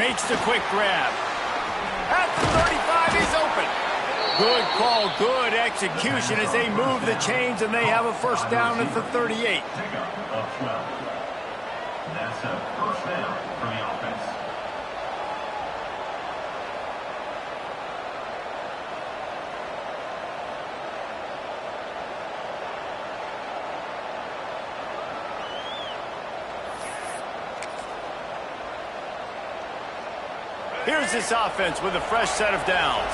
Makes the quick grab. At the 35, he's open. Good call, good execution as they move the chains, and they have a first down at the 38. That's a first down for the offense. Here's this offense with a fresh set of downs.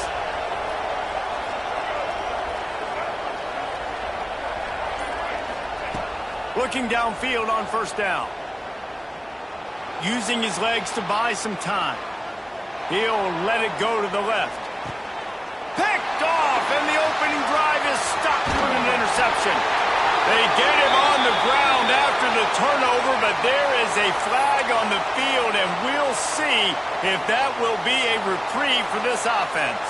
Looking downfield on first down. Using his legs to buy some time. He'll let it go to the left. Picked off, and the opening drive is stopped with an interception. They get him on the ground after the turnover, but there is a flag on the field, and we'll see if that will be a reprieve for this offense.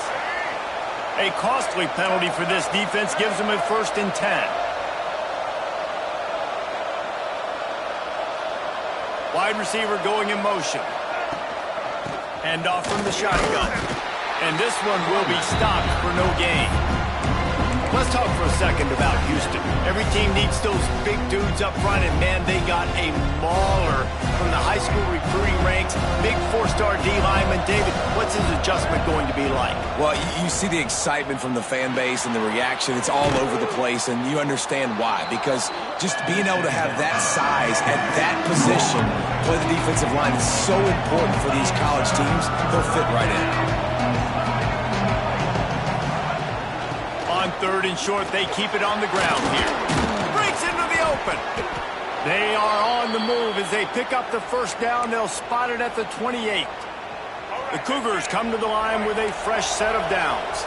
A costly penalty for this defense gives them a 1st and 10. Wide receiver going in motion. Hand off from the shotgun. And this one will be stopped for no gain. Let's talk for a second about Houston. Every team needs those big dudes up front, and man, they got a mauler from the high school recruiting ranks. Big 4-star D lineman. David, what's his adjustment going to be like? Well, you see the excitement from the fan base and the reaction. It's all over the place, and you understand why. Because just being able to have that size at that position, play the defensive line, is so important for these college teams. They'll fit right in. On 3rd and short, they keep it on the ground here. Breaks into the open. They are on the move as they pick up the first down. They'll spot it at the 28. The Cougars come to the line with a fresh set of downs.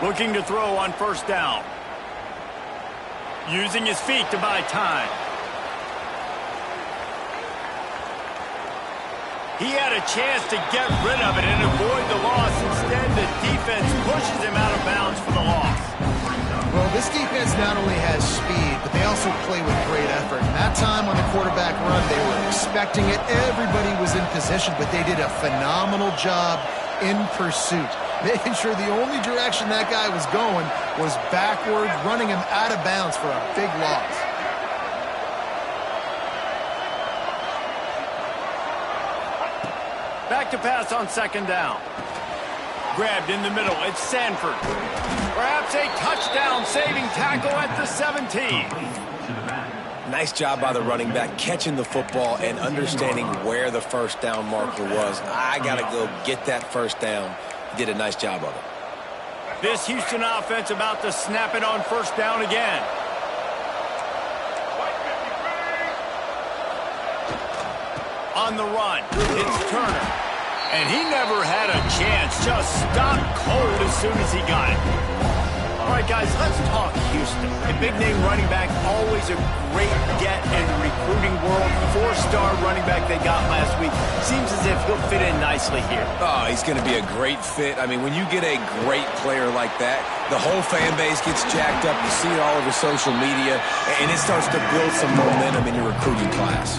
Looking to throw on first down. Using his feet to buy time. He had a chance to get rid of it and avoid the loss. Instead, the defense pushes him out of bounds for the loss. Well, this defense not only has speed, but they also play with great effort. And that time on the quarterback run, they were expecting it. Everybody was in position, but they did a phenomenal job in pursuit, making sure the only direction that guy was going was backward, running him out of bounds for a big loss. Back to pass on 2nd down. Grabbed in the middle. It's Sanford. Perhaps a touchdown-saving tackle at the 17. Nice job by the running back, catching the football and understanding where the first down marker was. I got to go get that first down. He did a nice job of it. This Houston offense about to snap it on first down again. On the run, it's Turner. And he never had a chance, just stopped cold as soon as he got it. All right, guys, let's talk Houston. A big-name running back, always a great get in the recruiting world. 4-star running back they got last week. Seems as if he'll fit in nicely here. Oh, he's going to be a great fit. I mean, when you get a great player like that, the whole fan base gets jacked up. You see it all over social media, and it starts to build some momentum in your recruiting class.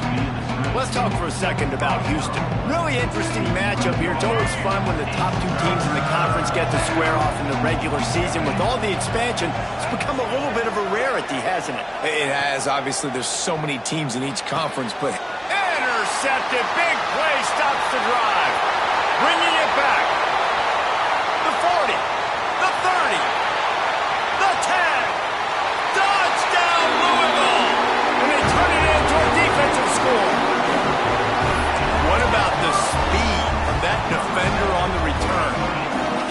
Let's talk for a second about Houston. Really interesting matchup here. It's always fun when the top 2 teams in the conference get to square off in the regular season. With all the expansion, it's become a little bit of a rarity, hasn't it? It has. Obviously, there's so many teams in each conference, but... Intercepted. Big play stops the drive. Bringing it back. The 40. The 30. The 10. Touchdown, Louisville. And they turn it into a defensive score. What about the speed of that defender on the return?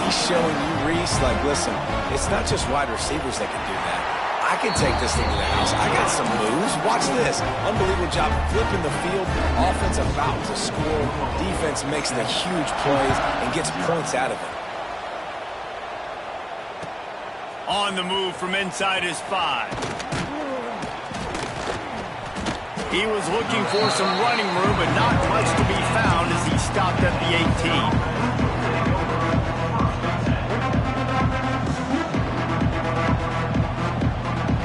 He's showing you, Reese, like, listen, it's not just wide receivers that can do that. I can take this thing to the house. I got some moves. Watch this. Unbelievable job flipping the field. Offense about to score. Defense makes the huge plays and gets points out of it. On the move from inside his 5. He was looking for some running room, but not much to be found as he stopped at the 18.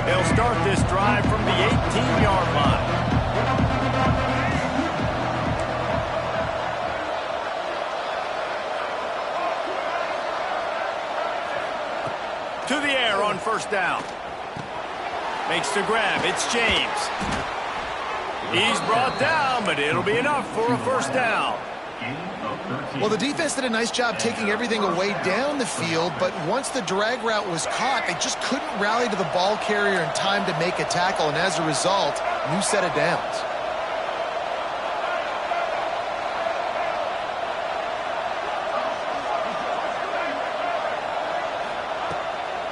They'll start this drive from the To the air on first down. Makes the grab. It's James. He's brought down, but it'll be enough for a first down. Well, the defense did a nice job taking everything away down the field, but once the drag route was caught, they just couldn't rally to the ball carrier in time to make a tackle, and as a result, new set of downs.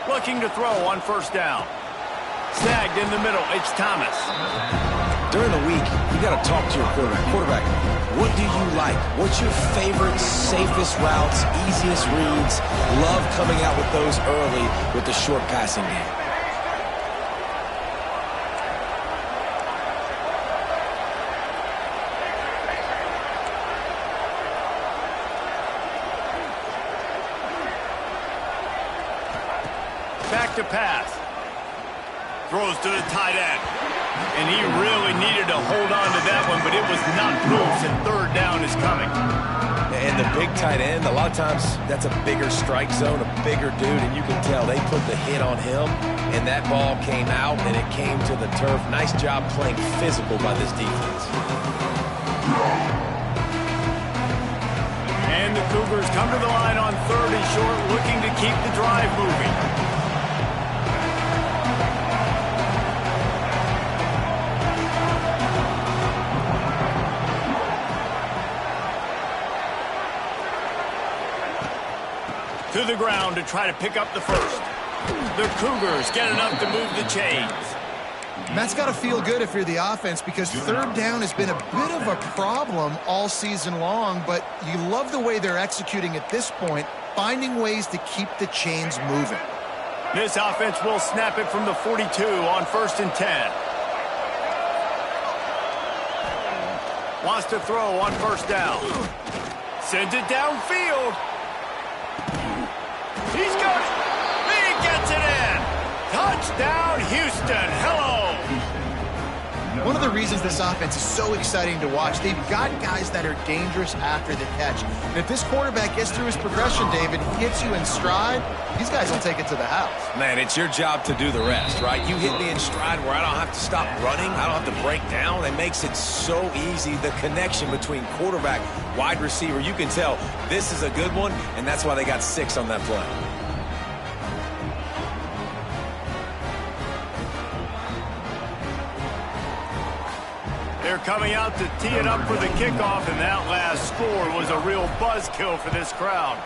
Looking to throw on first down. Snagged in the middle. It's Thomas. During the week, you got to talk to your quarterback. Quarterback, what do you like? What's your favorite, safest routes, easiest reads? Love coming out with those early with the short passing game. Back to pass. Throws to the tight end. And he really needed to hold on to that one, but it was not loose, and third down is coming. And the big tight end, a lot of times that's a bigger strike zone, a bigger dude, and you can tell they put the hit on him, and that ball came out, and it came to the turf. Nice job playing physical by this defense. And the Cougars come to the line on third and short, looking to keep the drive moving. To the ground to try to pick up the first. The Cougars get enough to move the chains. And that's got to feel good if you're the offense, because third down has been a bit of a problem all season long, but you love the way they're executing at this point, finding ways to keep the chains moving. This offense will snap it from the 42 on first and 10. Wants to throw on first down. Sends it downfield. He's got it. He gets it in. Touchdown, Houston. Hello. One of the reasons this offense is so exciting to watch, they've got guys that are dangerous after the catch. And if this quarterback gets through his progression, David, hits you in stride, these guys will take it to the house. Man, it's your job to do the rest, right? You hit me in stride where I don't have to stop running. I don't have to break down. It makes it so easy, the connection between quarterback, wide receiver. You can tell this is a good one, and that's why they got 6 on that play. They're coming out to tee it up for the kickoff, and that last score was a real buzzkill for this crowd.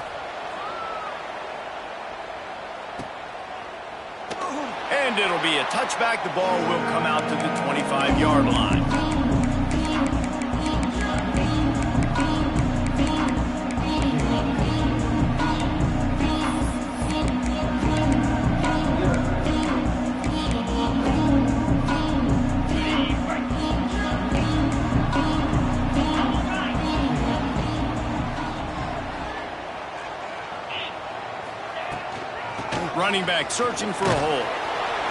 And it'll be a touchback. The ball will come out to the 25-yard line. Running back searching for a hole.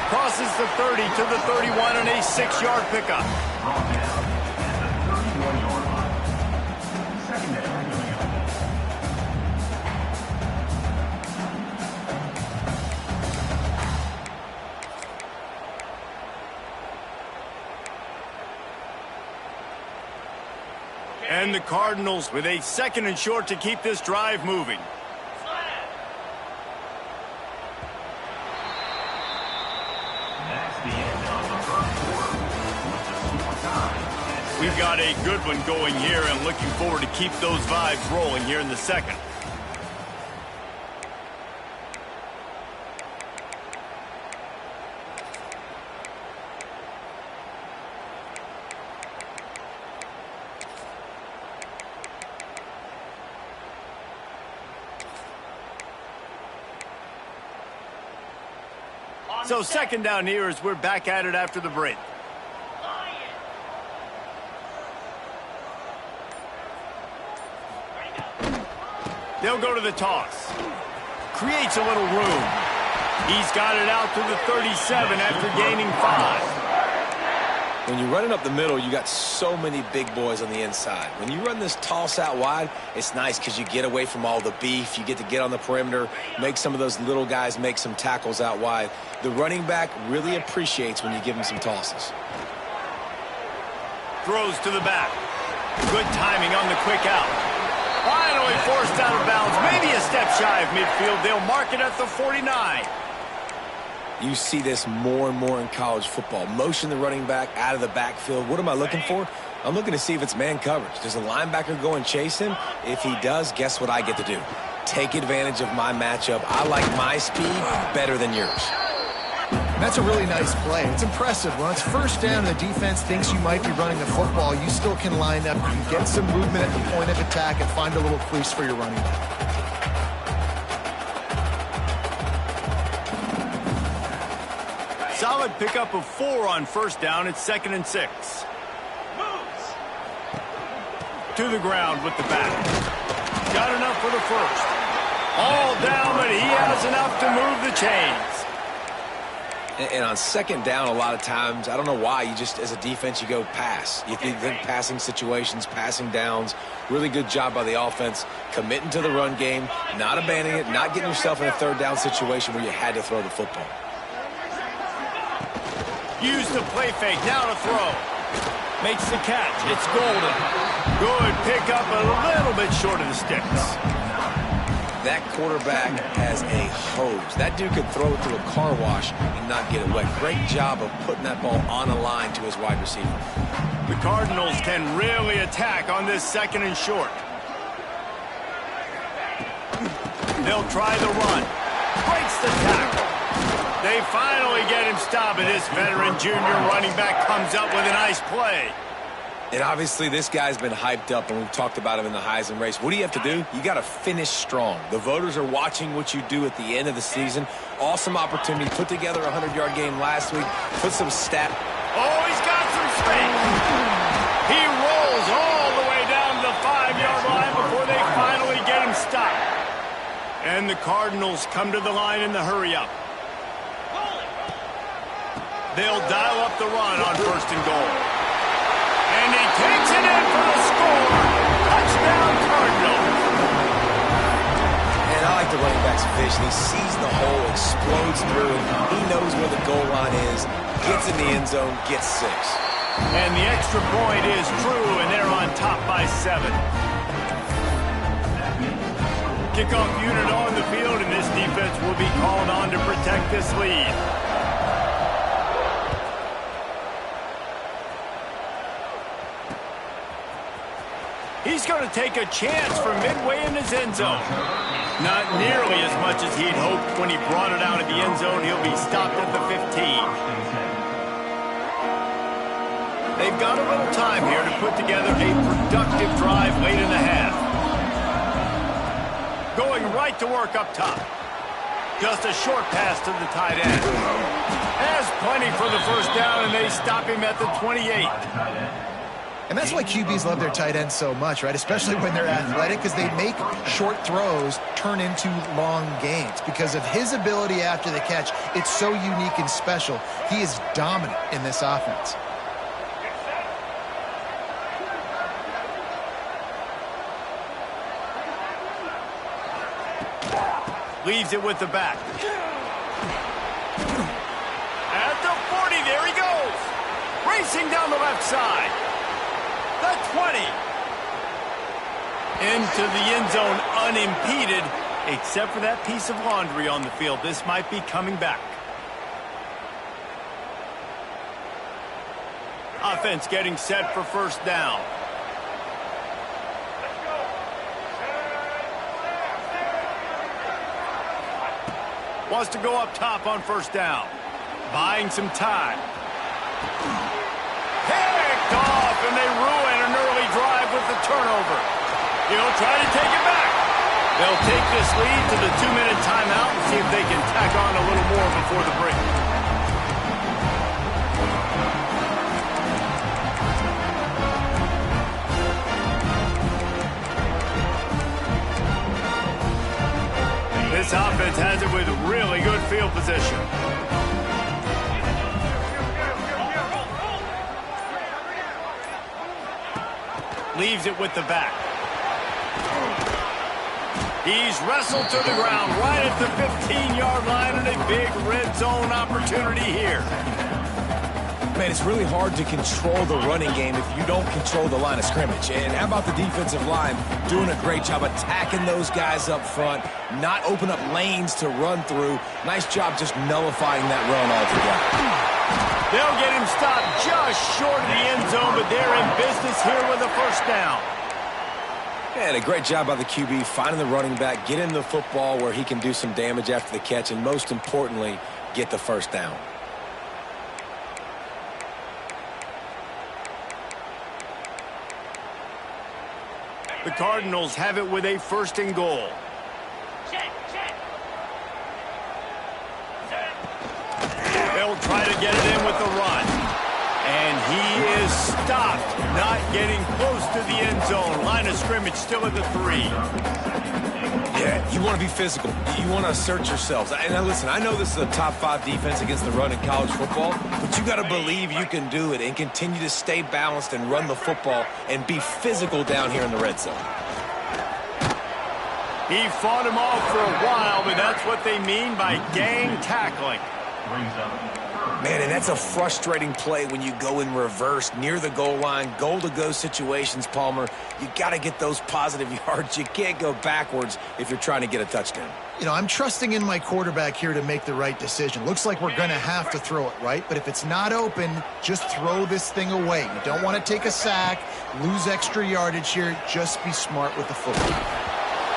Crosses the 30 to the 31 and a 6-yard pickup. And the Cardinals with a 2nd and short to keep this drive moving. We've got a good one going here, and looking forward to keep those vibes rolling here in the second. So second down here as we're back at it after the break. They'll go to the toss. Creates a little room. He's got it out to the 37 after gaining 5. When you're running up the middle, you got so many big boys on the inside. When you run this toss out wide, it's nice because you get away from all the beef. You get to get on the perimeter, make some of those little guys make some tackles out wide. The running back really appreciates when you give him some tosses. Throws to the back. Good timing on the quick out. Finally forced out of bounds. Maybe a step shy of midfield. They'll mark it at the 49. You see this more and more in college football. Motion the running back out of the backfield. What am I looking for? I'm looking to see if it's man coverage. Does a linebacker go and chase him? If he does, guess what I get to do? Take advantage of my matchup. I like my speed better than yours. That's a really nice play. It's impressive. When it's first down and the defense thinks you might be running the football, you still can line up, you get some movement at the point of attack, and find a little crease for your running back. Solid pickup of 4 on first down. It's 2nd and 6. To the ground with the back. Got enough for the first. All down, but he has enough to move the chains. And on 2nd down, a lot of times, I don't know why, you just, as a defense, you go pass. You think passing situations, passing downs. Really good job by the offense, committing to the run game, not abandoning it, not getting yourself in a 3rd down situation where you had to throw the football. Use the play fake, now to throw. Makes the catch, it's golden. Good pickup, a little bit short of the sticks. That quarterback has a hose. That dude could throw it through a car wash and not get it wet. Great job of putting that ball on a line to his wide receiver. The Cardinals can really attack on this 2nd and short. They'll try the run. Breaks the tackle. They finally get him stopped, and this veteran junior running back comes up with a nice play. And obviously this guy's been hyped up, and we've talked about him in the Heisman race. What do you have to do? You got to finish strong. The voters are watching what you do at the end of the season. Awesome opportunity. Put together a 100-yard game last week. Put some stat. Oh, he's got some space. He rolls all the way down to the 5-yard line before they finally get him stopped. And the Cardinals come to the line in the hurry-up. They'll dial up the run on 1st and goal. And he takes it in for the score. Touchdown, Cardinals. And I like the running back's vision. He sees the hole, explodes through it. He knows where the goal line is, gets in the end zone, gets 6. And the extra point is true, and they're on top by 7. Kickoff unit on the field, and this defense will be called on to protect this lead. He's going to take a chance from midway in his end zone. Not nearly as much as he'd hoped when he brought it out of the end zone. He'll be stopped at the 15. They've got a little time here to put together a productive drive late in the half. Going right to work up top. Just a short pass to the tight end. Has plenty for the first down, and they stop him at the 28. And that's why QBs love their tight ends so much, right? Especially when they're athletic, because they make short throws turn into long gains. Because of his ability after the catch, it's so unique and special. He is dominant in this offense. Leaves it with the back. At the 40, there he goes. Racing down the left side. The 20. Into the end zone unimpeded, except for that piece of laundry on the field. This might be coming back. Offense getting set for first down. Wants to go up top on first down. Buying some time. Picked off, and they ruin an early drive with the turnover. He'll try to take it back. They'll take this lead to the 2-minute timeout and see if they can tack on a little more before the break. This offense has it with really good field position. Leaves it with the back. He's wrestled to the ground right at the 15-yard line, and a big red zone opportunity here. Man, it's really hard to control the running game if you don't control the line of scrimmage. And how about the defensive line doing a great job attacking those guys up front, not open up lanes to run through. Nice job just nullifying that run altogether. They'll get him stopped just short of the end zone, but they're in business here with a first down. And a great job by the QB finding the running back, getting the football where he can do some damage after the catch, and most importantly, get the first down. The Cardinals have it with a first and goal. They'll try to get it in with the run. And he is stopped, not getting close to the end zone. Line of scrimmage still at the 3. Yeah, you want to be physical. You want to assert yourselves. And now listen, I know this is a top 5 defense against the run in college football, but you got to believe you can do it and continue to stay balanced and run the football and be physical down here in the red zone. He fought him off for a while, but that's what they mean by gang tackling. Man, and that's a frustrating play when you go in reverse near the goal line, goal-to-go situations, Palmer. You got to get those positive yards. You can't go backwards if you're trying to get a touchdown. You know, I'm trusting in my quarterback here to make the right decision. Looks like we're going to have to throw it, right? But if it's not open, just throw this thing away. You don't want to take a sack, lose extra yardage here. Just be smart with the football.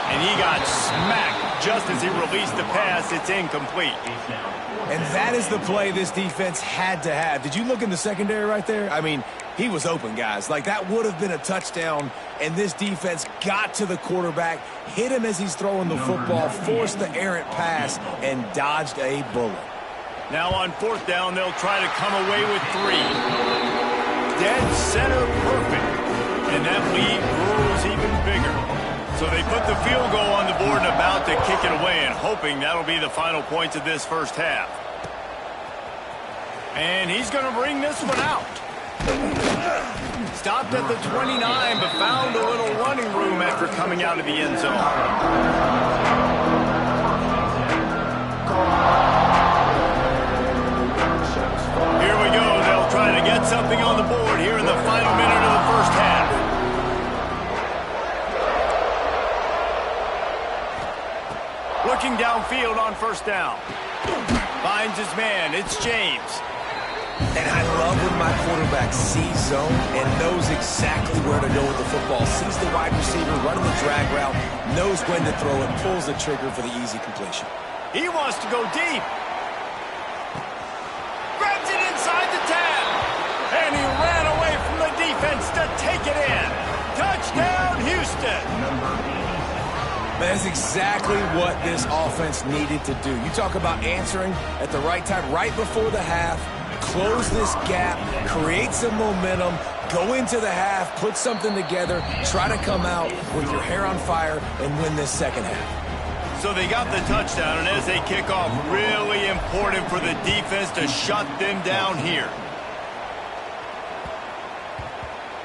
And he got smacked just as he released the pass. It's incomplete. And that is the play this defense had to have. Did you look in the secondary right there? I mean, he was open, guys. Like, that would have been a touchdown, and this defense got to the quarterback, hit him as he's throwing the football, forced the errant pass, and dodged a bullet. Now on fourth down, they'll try to come away with 3. Dead center perfect. And that lead grows even bigger. So they put the field goal on the board and about to kick it away, and hoping that'll be the final points of this first half. And he's going to bring this one out. Stopped at the 29, but found a little running room after coming out of the end zone. Here we go. They'll try to get something on the board here in the final minute of the first half. Looking downfield on first down. Finds his man. It's James. And I love when my quarterback sees zone and knows exactly where to go with the football. Sees the wide receiver running the drag route, knows when to throw it, pulls the trigger for the easy completion. He wants to go deep. Grabs it inside the 10. And he ran away from the defense to take it in. Touchdown, Houston. That's exactly what this offense needed to do. You talk about answering at the right time, right before the half, close this gap, create some momentum, go into the half, put something together, try to come out with your hair on fire and win this second half. So they got the touchdown, and as they kick off, really important for the defense to shut them down here.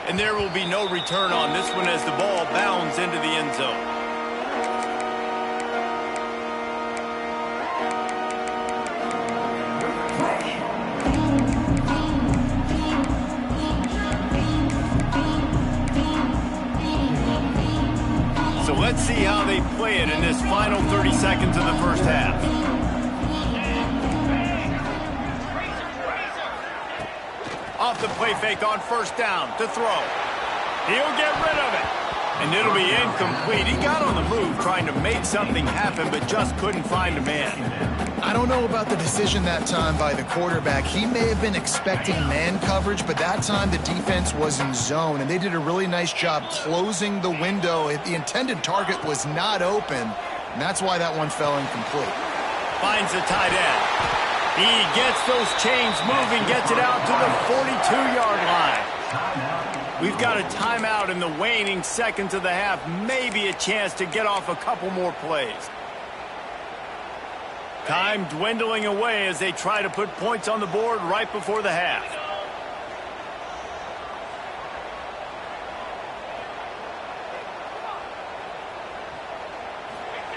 And there will be no return on this one as the ball bounds into the end zone. So let's see how they play it in this final 30 seconds of the first half. Off the play fake on first down to throw. He'll get rid of it. And it'll be incomplete. He got on the move trying to make something happen, but just couldn't find a man. I don't know about the decision that time by the quarterback. He may have been expecting man coverage, but that time the defense was in zone, and they did a really nice job closing the window. The intended target was not open, and that's why that one fell incomplete. Finds the tight end. He gets those chains moving, gets it out to the 42-yard line. We've got a timeout in the waning seconds of the half, maybe a chance to get off a couple more plays. Time dwindling away as they try to put points on the board right before the half.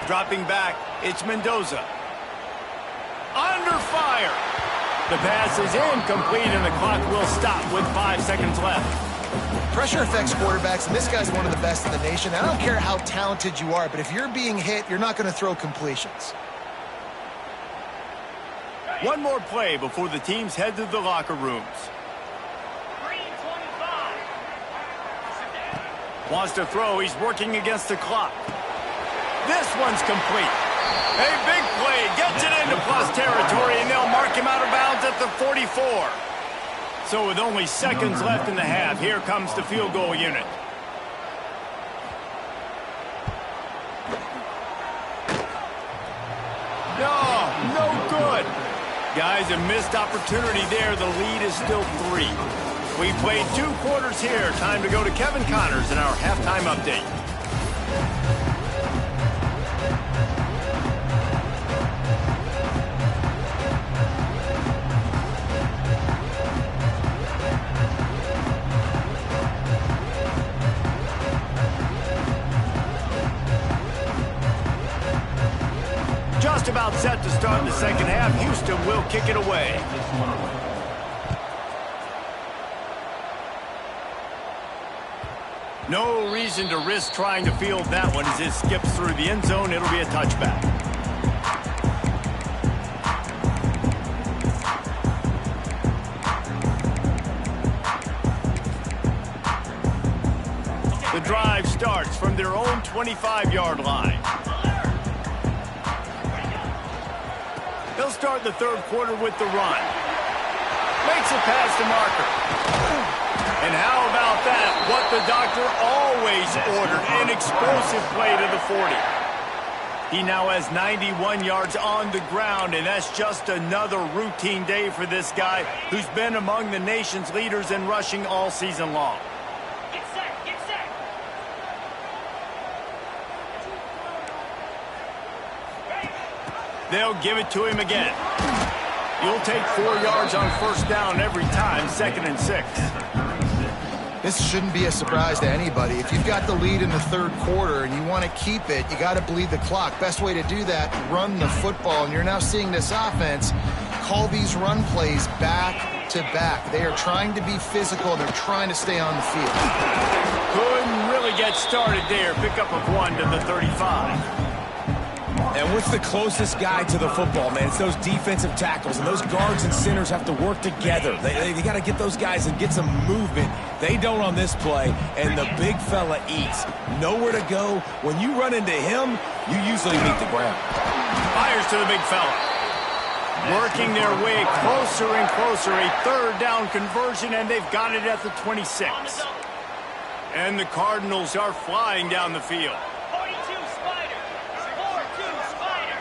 Dropping back, it's Mendoza. Under fire. The pass is incomplete, and the clock will stop with 5 seconds left. Pressure affects quarterbacks, and this guy's one of the best in the nation. I don't care how talented you are, but if you're being hit, you're not going to throw completions. One more play before the teams head to the locker rooms. Wants to throw. He's working against the clock. This one's complete. A big play. Gets it into plus territory, and they'll mark him out of bounds at the 44. So with only seconds left in the half, here comes the field goal unit. No good. Guys, a missed opportunity there. The lead is still 3. We played 2 quarters here. Time to go to Kevin Connors in our halftime update. Just about set to start the second half. Houston will kick it away. No reason to risk trying to field that one as it skips through the end zone. It'll be a touchback. The drive starts from their own 25-yard line. They'll start the third quarter with the run. Makes a pass to Marker. And how about that? What the doctor always ordered, an explosive play to the 40. He now has 91 yards on the ground, and that's just another routine day for this guy who's been among the nation's leaders in rushing all season long. Get set, get set. They'll give it to him again. You'll take 4 yards on first down every time, 2nd and 6. This shouldn't be a surprise to anybody. If you've got the lead in the third quarter and you want to keep it, you got to bleed the clock. Best way to do that, run the football. And you're now seeing this offense call these run plays back to back. They are trying to be physical. They're trying to stay on the field. Couldn't really get started there. Pick up of 1 to the 35. And what's the closest guy to the football, man? It's those defensive tackles, and those guards and centers have to work together. They got to get those guys and get some movement. They don't on this play, and the big fella eats. Nowhere to go. When you run into him, you usually meet the ground. Fires to the big fella. Working their way closer and closer. A third down conversion, and they've got it at the 26. And the Cardinals are flying down the field. 42 Spider. 4-2 Spider.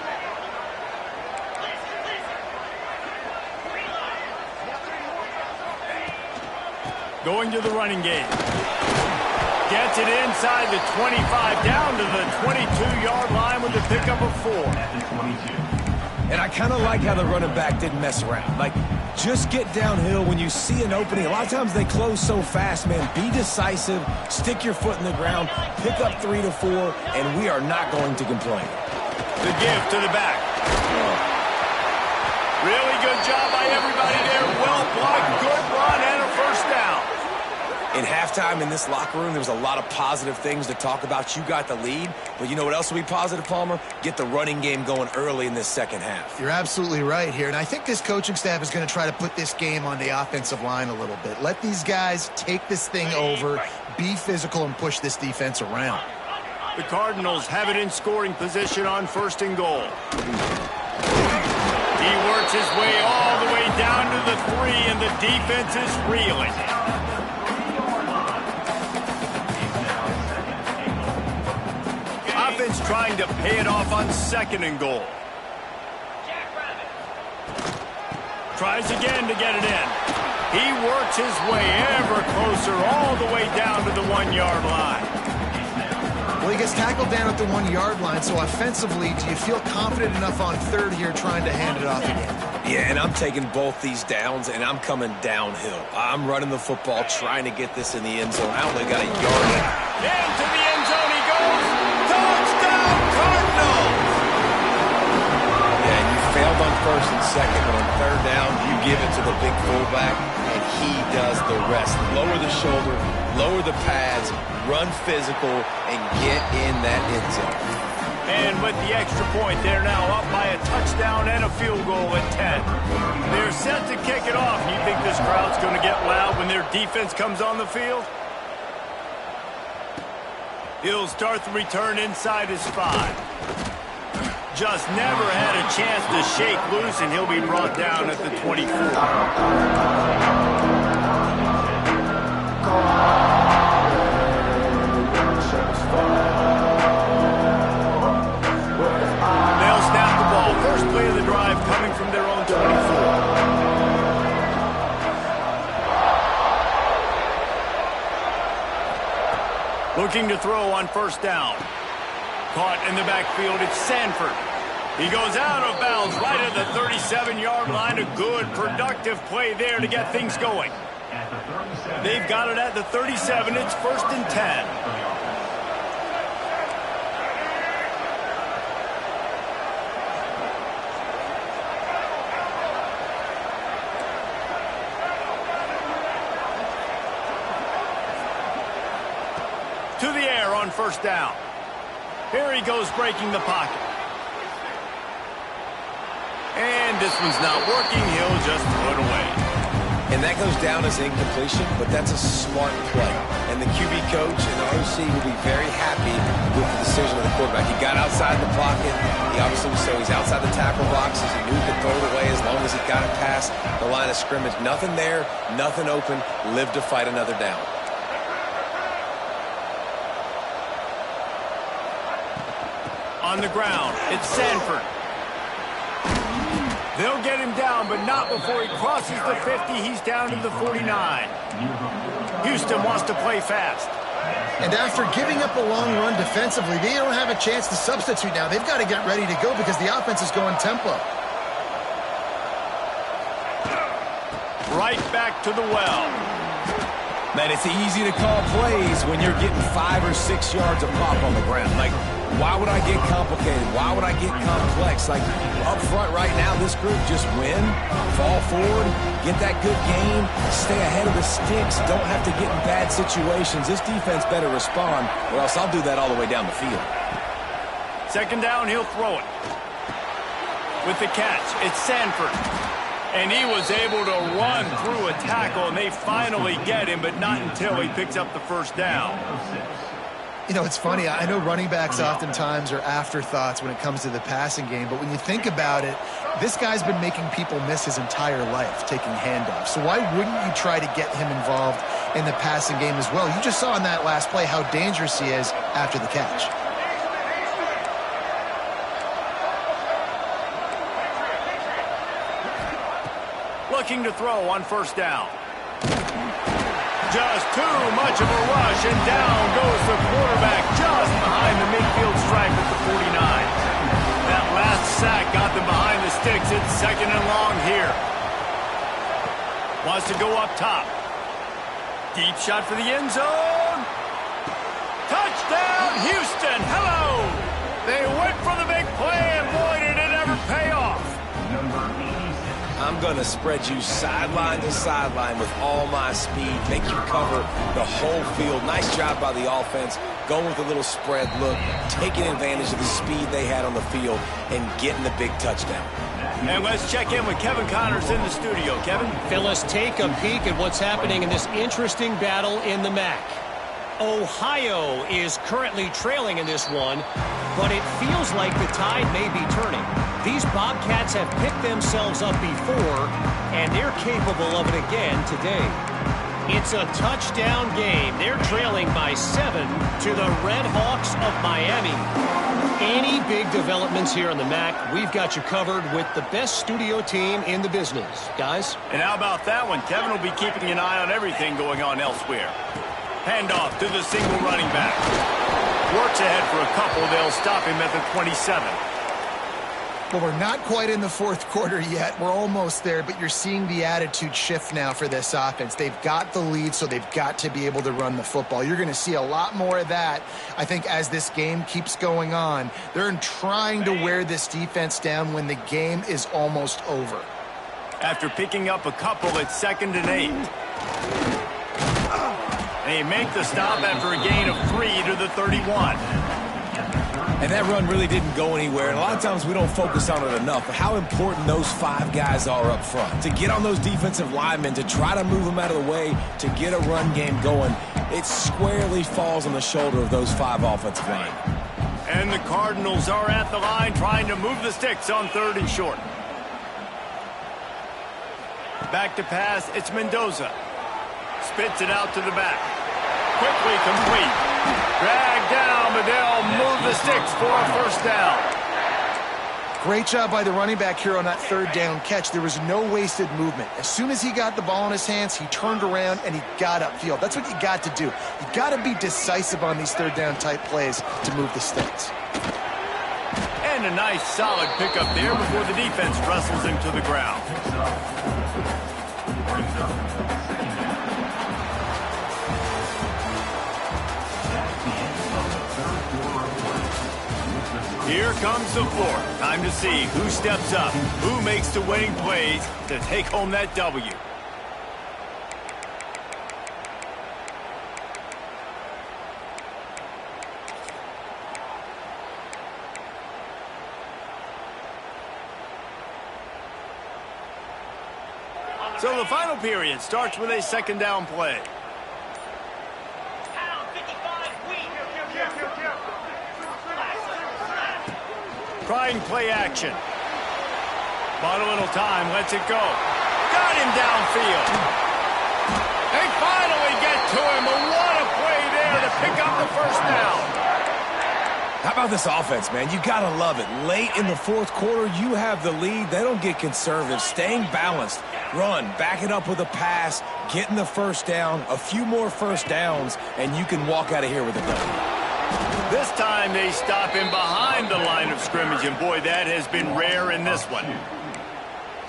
Going to the running game. Gets it inside the 25, down to the 22-yard line with a pickup of 4. And I kind of like how the running back didn't mess around. Like, just get downhill when you see an opening. A lot of times they close so fast, man. Be decisive, stick your foot in the ground, pick up 3 to 4, and we are not going to complain. The give to the back. Really good job by everybody there. Well blocked, good run, and a first down. In halftime in this locker room, there was a lot of positive things to talk about. You got the lead, but you know what else will be positive, Palmer? Get the running game going early in this second half. You're absolutely right here, and I think this coaching staff is going to try to put this game on the offensive line a little bit. Let these guys take this thing over, be physical, and push this defense around. The Cardinals have it in scoring position on 1st and goal. He works his way all the way down to the 3, and the defense is reeling. Offense trying to pay it off on 2nd and goal. Tries again to get it in. He works his way ever closer all the way down to the 1-yard line. Well, he gets tackled down at the 1-yard line, so offensively, do you feel confident enough on 3rd here trying to hand it off again? Yeah, and I'm taking both these downs, and I'm coming downhill. I'm running the football, trying to get this in the end zone. I only got a yard. Into the end zone he goes. Touchdown, Cardinals! second, but on third down, you give it to the big fullback, and he does the rest. Lower the shoulder, lower the pads, run physical, and get in that end zone. And with the extra point, they're now up by a touchdown and a field goal at 10. They're set to kick it off. You think this crowd's going to get loud when their defense comes on the field? He'll start the return inside his 5. Just never had a chance to shake loose, and he'll be brought down at the 24. They'll snap the ball. First play of the drive coming from their own 24. Looking to throw on first down. Caught in the backfield, it's Sanford. He goes out of bounds right at the 37-yard line. A good, productive play there to get things going. They've got it at the 37. It's 1st and 10. To the air on first down. Here he goes breaking the pocket. And this one's not working. He'll just throw it away. And that goes down as incompletion, but that's a smart play. And the QB coach and the OC will be very happy with the decision of the quarterback. He got outside the pocket. He obviously was so he's outside the tackle boxes. He knew he could throw it away as long as he got it past the line of scrimmage. Nothing there, nothing open. Live to fight another down. On the ground, it's Sanford. They'll get him down, but not before he crosses the 50. He's down to the 49. Houston wants to play fast. And after giving up a long run defensively, they don't have a chance to substitute now. They've got to get ready to go because the offense is going tempo. Right back to the well. Man, it's easy to call plays when you're getting 5 or 6 yards of pop on the ground. Like, why would I get complicated? Why would I get complex? Like, up front right now, this group just win, fall forward, get that good game, stay ahead of the sticks, don't have to get in bad situations. This defense better respond, or else I'll do that all the way down the field. Second down, he'll throw it. With the catch, it's Sanford. And he was able to run through a tackle, and they finally get him, but not until he picks up the first down. You know, it's funny. I know running backs oftentimes are afterthoughts when it comes to the passing game, but when you think about it, this guy's been making people miss his entire life taking handoffs. So why wouldn't you try to get him involved in the passing game as well? You just saw in that last play how dangerous he is after the catch. Looking to throw on first down. Just too much of a rush, and down goes the quarterback just behind the midfield stripe at the 49. That last sack got them behind the sticks. It's 2nd and long here. Wants to go up top. Deep shot for the end zone. Touchdown, Houston. Hello. They went for the big play, and boy, did it ever pay off. I'm going to spread you sideline to sideline with all my speed, make you cover the whole field. Nice job by the offense, going with a little spread look, taking advantage of the speed they had on the field, and getting the big touchdown. And let's check in with Kevin Connors in the studio. Kevin? Phyllis, take a peek at what's happening in this interesting battle in the MAC. Ohio is currently trailing in this one, but it feels like the tide may be turning. These Bobcats have picked themselves up before, and they're capable of it again today. It's a touchdown game. They're trailing by 7 to the Red Hawks of Miami. Any big developments here in the MAC, we've got you covered with the best studio team in the business. Guys? And how about that one? Kevin will be keeping an eye on everything going on elsewhere. Handoff to the single running back. Works ahead for a couple. They'll stop him at the 27. Well, we're not quite in the fourth quarter yet. We're almost there, but you're seeing the attitude shift now for this offense. They've got the lead, so they've got to be able to run the football. You're going to see a lot more of that, I think, as this game keeps going on. They're trying to wear this defense down when the game is almost over. After picking up a couple, it's 2nd and 8. They make the stop after a gain of 3 to the 31. And that run really didn't go anywhere. And a lot of times we don't focus on it enough. But how important those 5 guys are up front. To get on those defensive linemen, to try to move them out of the way, to get a run game going, it squarely falls on the shoulder of those 5 offensive linemen. And the Cardinals are at the line trying to move the sticks on 3rd and short. Back to pass, it's Mendoza. Spits it out to the back. Quickly complete. Drag down, but they'll move the sticks for a first down. Great job by the running back here on that 3rd down catch. There was no wasted movement. As soon as he got the ball in his hands, he turned around and he got upfield. That's what you got to do. You got to be decisive on these 3rd down type plays to move the sticks. And a nice solid pickup there before the defense wrestles him to the ground. Here comes the 4th. Time to see who steps up, who makes the winning plays to take home that W. So the final period starts with a 2nd down play. Trying play action. Bought a little time, lets it go. Got him downfield. They finally get to him, but what a play there to pick up the first down. How about this offense, man? You got to love it. Late in the 4th quarter, you have the lead. They don't get conservative. Staying balanced. Run, back it up with a pass, getting the first down, a few more first downs, and you can walk out of here with a W. This time they stop him behind the line of scrimmage, and boy, that has been rare in this one.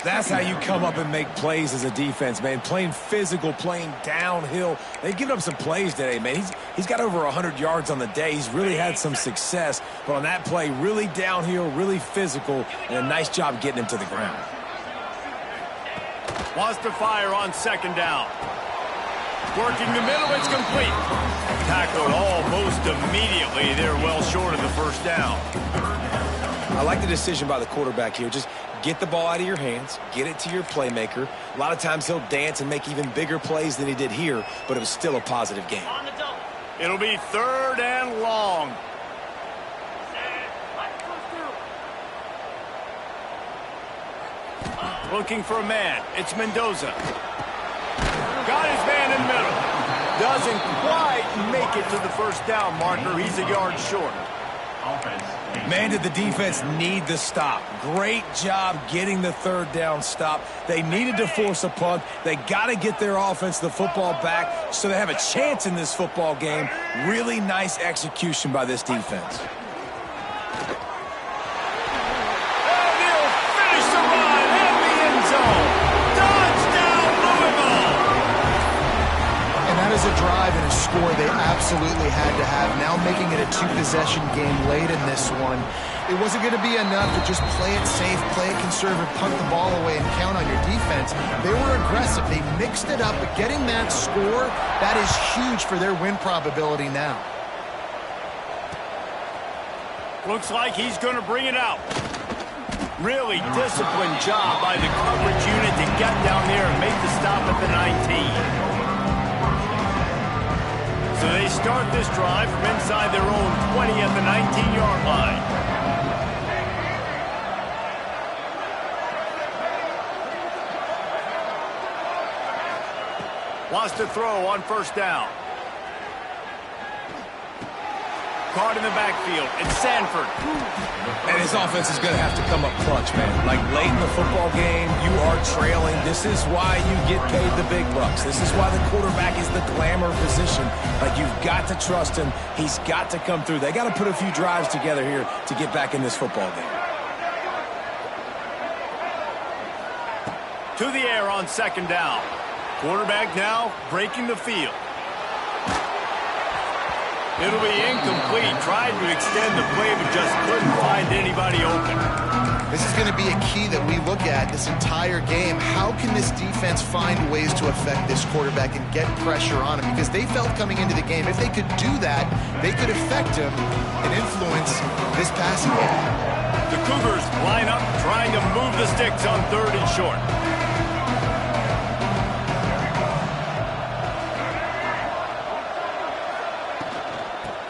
That's how you come up and make plays as a defense, man. Playing physical, playing downhill. They've given up some plays today, man. He's got over 100 yards on the day. He's really had some success. But on that play, really downhill, really physical, and a nice job getting him to the ground. Wants to fire on 2nd down. Working the middle, it's complete. Tackled almost immediately. They're well short of the first down. I like the decision by the quarterback here. Just get the ball out of your hands, get it to your playmaker. A lot of times he'll dance and make even bigger plays than he did here, but it was still a positive game. It'll be 3rd and long. Looking for a man. It's Mendoza. Got his man in the middle. Doesn't quite make it to the first down marker. He's a yard short. Man, did the defense need the stop. Great job getting the 3rd down stop. They needed to force a punt. They got to get their offense the football back so they have a chance in this football game. Really nice execution by this defense. And he'll finish the run in the end zone. Touchdown, Louisville! And that is a drive and a score they absolutely had to have. Now making it a 2-possession game late in this one. It wasn't going to be enough to just play it safe, play it conservative, punt the ball away, and count on your defense. They were aggressive. They mixed it up, but getting that score, that is huge for their win probability now. Looks like he's going to bring it out. Really disciplined job by the coverage unit to get down there and make the stop at the 19. So they start this drive from inside their own 20 at the 19-yard line. Wants to throw on first down. Caught in the backfield. It's Sanford. And his offense is going to have to come up clutch, man. Like late in the football game, you are trailing. This is why you get paid the big bucks. This is why the quarterback is the glamour position. Like, you've got to trust him. He's got to come through. They got to put a few drives together here to get back in this football game. To the air on second down. Quarterback now breaking the field. It'll be incomplete. Tried to extend the play, but just couldn't find anybody open. This is going to be a key that we look at this entire game. How can this defense find ways to affect this quarterback and get pressure on him? Because they felt coming into the game, if they could do that, they could affect him and influence this passing game. The Cougars line up, trying to move the sticks on 3rd and short.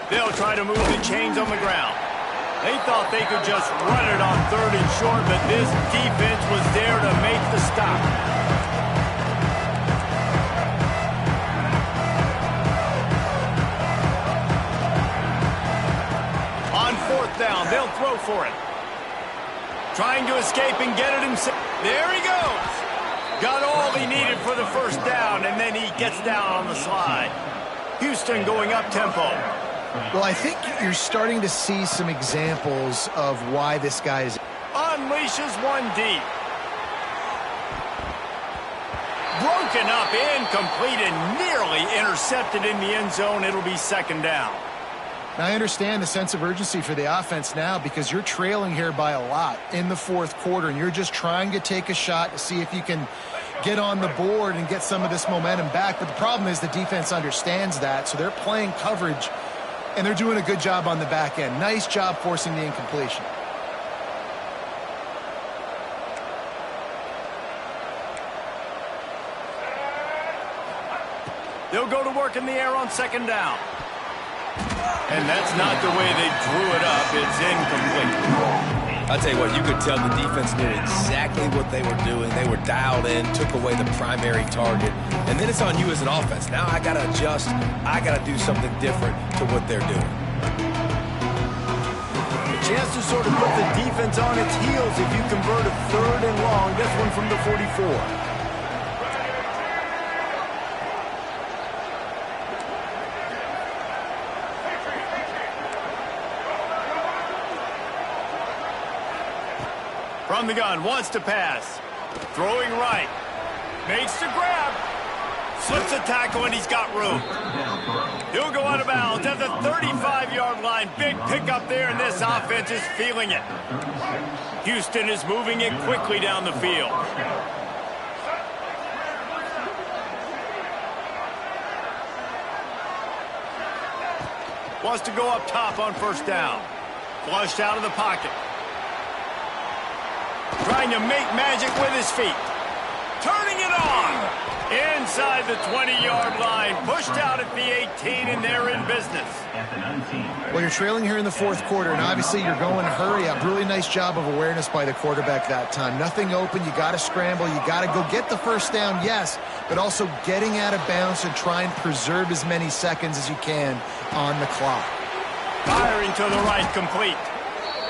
They'll try to move the chains on the ground. They thought they could just run it on 3rd and short, but this defense was there to make the stop. On 4th down, they'll throw for it. Trying to escape and get it himself. There he goes. Got all he needed for the first down, and then he gets down on the slide. Houston going up tempo. Well, I think you're starting to see some examples of why this guy is... Unleashes one deep. Broken up, incomplete, and nearly intercepted in the end zone. It'll be 2nd down. Now, I understand the sense of urgency for the offense now because you're trailing here by a lot in the 4th quarter, and you're just trying to take a shot to see if you can get on the board and get some of this momentum back. But the problem is the defense understands that, so they're playing coverage, and they're doing a good job on the back end. Nice job forcing the incompletion. They'll go to work in the air on 2nd down. And that's not the way they drew it up. It's incomplete. I'll tell you what, you could tell the defense knew exactly what they were doing. They were dialed in, took away the primary target. And then it's on you as an offense. Now I got to adjust. I got to do something different to what they're doing. A chance to sort of put the defense on its heels if you convert a 3rd and long. This one from the 44. From the gun, wants to pass. Throwing right. Makes the grab. Slips a tackle, and he's got room. He'll go out of bounds at the 35-yard line. Big pickup there, and this offense is feeling it. Houston is moving it quickly down the field. Wants to go up top on 1st down. Flushed out of the pocket. Trying to make magic with his feet. Turning it on. Inside the 20-yard line. Pushed out at the 18, and they're in business. Well, you're trailing here in the 4th quarter, and obviously you're going hurry up. Really nice job of awareness by the quarterback that time. Nothing open. You got to scramble. You got to go get the 1st down, yes, but also getting out of bounds and try and preserve as many seconds as you can on the clock. Firing to the right, complete.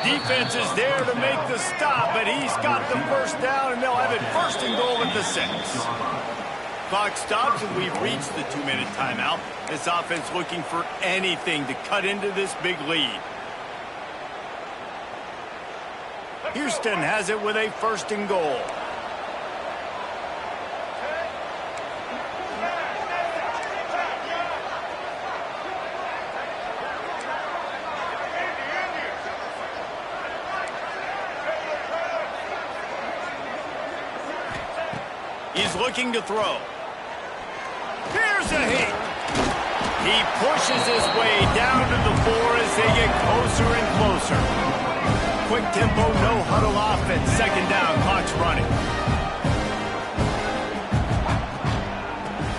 Defense is there to make the stop, but he's got the 1st down, and they'll have it 1st and goal at the 6. Clock stops, and we've reached the 2-minute timeout. This offense looking for anything to cut into this big lead. Houston has it with a 1st and goal. He's looking to throw. Here's a hit. He pushes his way down to the 4 as they get closer and closer. Quick tempo, no huddle offense. 2nd down, clock's running.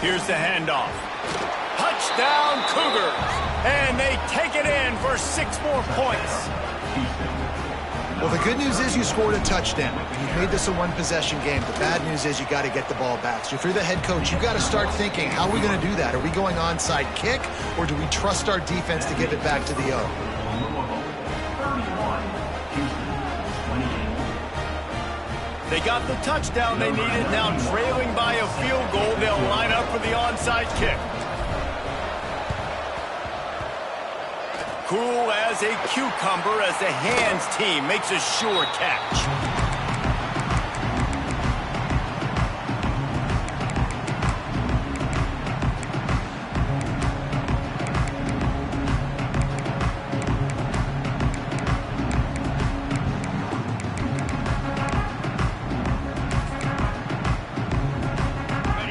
Here's the handoff. Touchdown, Cougars. And they take it in for 6 more points. Well, the good news is you scored a touchdown. You've made this a one-possession game. The bad news is you got to get the ball back. So if you're the head coach, you've got to start thinking, how are we going to do that? Are we going onside kick, or do we trust our defense to give it back to the O? They got the touchdown they needed. Now trailing by a field goal, they'll line up for the onside kick. Cool as a cucumber as the hands team makes a sure catch.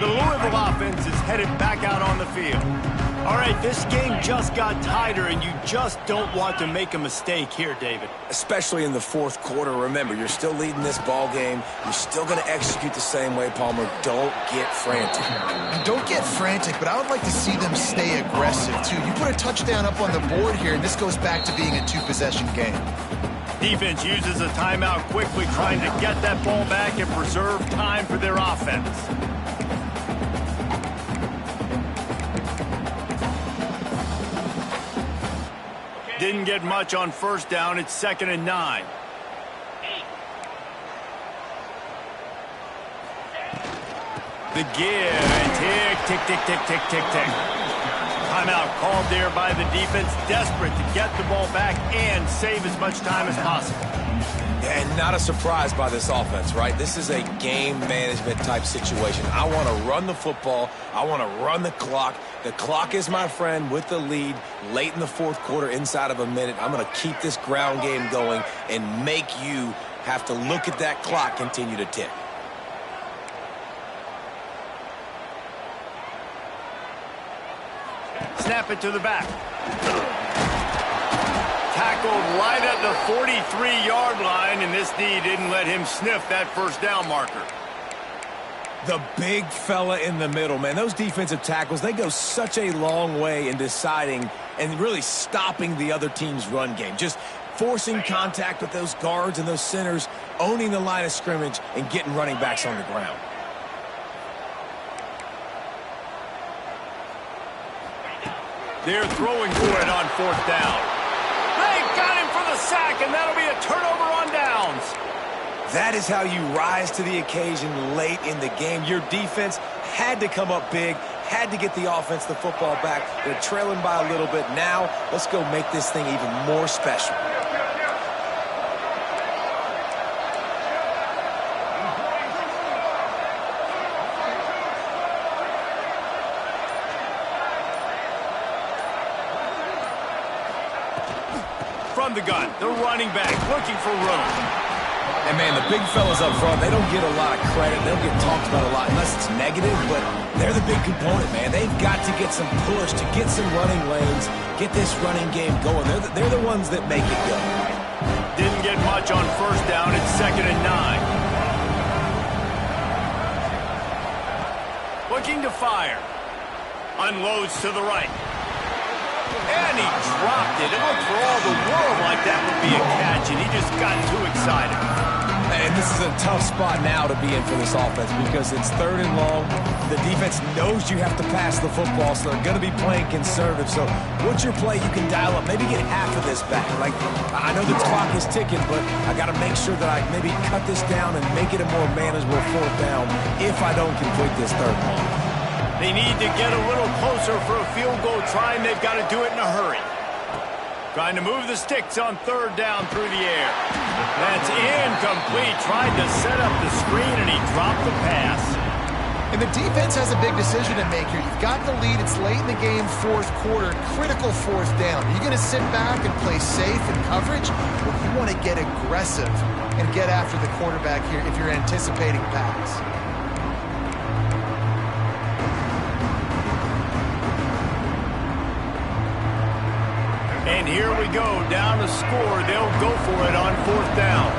the Louisville offense is headed back out on the field. All right, this game just got tighter, and you just don't want to make a mistake here, David. Especially in the fourth quarter. Remember, you're still leading this ball game. You're still going to execute the same way, Palmer. Don't get frantic. Don't get frantic, but I would like to see them stay aggressive, too. You put a touchdown up on the board here, and this goes back to being a two-possession game. Defense uses a timeout quickly, trying to get that ball back and preserve time for their offense. Didn't get much on first down. It's 2nd and 9. The give and tick, tick, tick, tick, tick, tick. Timeout called there by the defense, desperate to get the ball back and save as much time as possible. And not a surprise by this offense, right? This is a game management type situation. I want to run the football. I want to run the clock. The clock is my friend with the lead late in the fourth quarter, inside of a minute. I'm going to keep this ground game going and make you have to look at that clock continue to tick. Snap it to the back. Tackled right at the 43-yard line, and this D didn't let him sniff that first down marker. The big fella in the middle, man. Those defensive tackles, they go such a long way in deciding and really stopping the other team's run game. Just forcing contact with those guards and those centers, owning the line of scrimmage, and getting running backs on the ground. They're throwing for it on fourth down. They got him for the sack, and that'll be a turnover on downs. That is how you rise to the occasion late in the game. Your defense had to come up big, had to get the offense the football back. They're trailing by a little bit. Now, let's go make this thing even more special. From the gun, the running back looking for room. And, man, the big fellas up front, they don't get a lot of credit. They don't get talked about a lot unless it's negative, but they're the big component, man. They've got to get some push, to get some running lanes, get this running game going. They're the ones that make it go. Didn't get much on first down. It's 2nd and 9. Looking to fire. Unloads to the right. And he dropped it. It looked for all the world like that would be a catch, and he just got too excited. And this is a tough spot now to be in for this offense because it's 3rd and long. The defense knows you have to pass the football, so they're going to be playing conservative. So what's your play you can dial up? Maybe get half of this back. Like, I know the clock is ticking, but I got to make sure that I maybe cut this down and make it a more manageable fourth down if I don't complete this 3rd long. They need to get a little closer for a field goal try, and they've got to do it in a hurry. Trying to move the sticks on 3rd down through the air. That's incomplete. Tried to set up the screen, and he dropped the pass. And the defense has a big decision to make here. You've got the lead. It's late in the game, fourth quarter, critical fourth down. Are you going to sit back and play safe in coverage? Or you want to get aggressive and get after the quarterback here if you're anticipating pass? And here we go, down to score. They'll go for it on 4th down.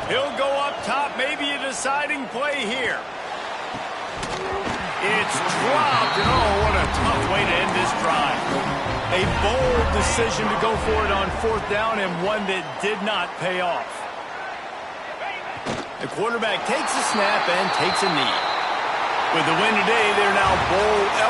He'll go up top, maybe a deciding play here. It's dropped, and oh, what a tough way to end this drive. A bold decision to go for it on 4th down, and one that did not pay off. The quarterback takes a snap and takes a knee. With the win today, they're now bowl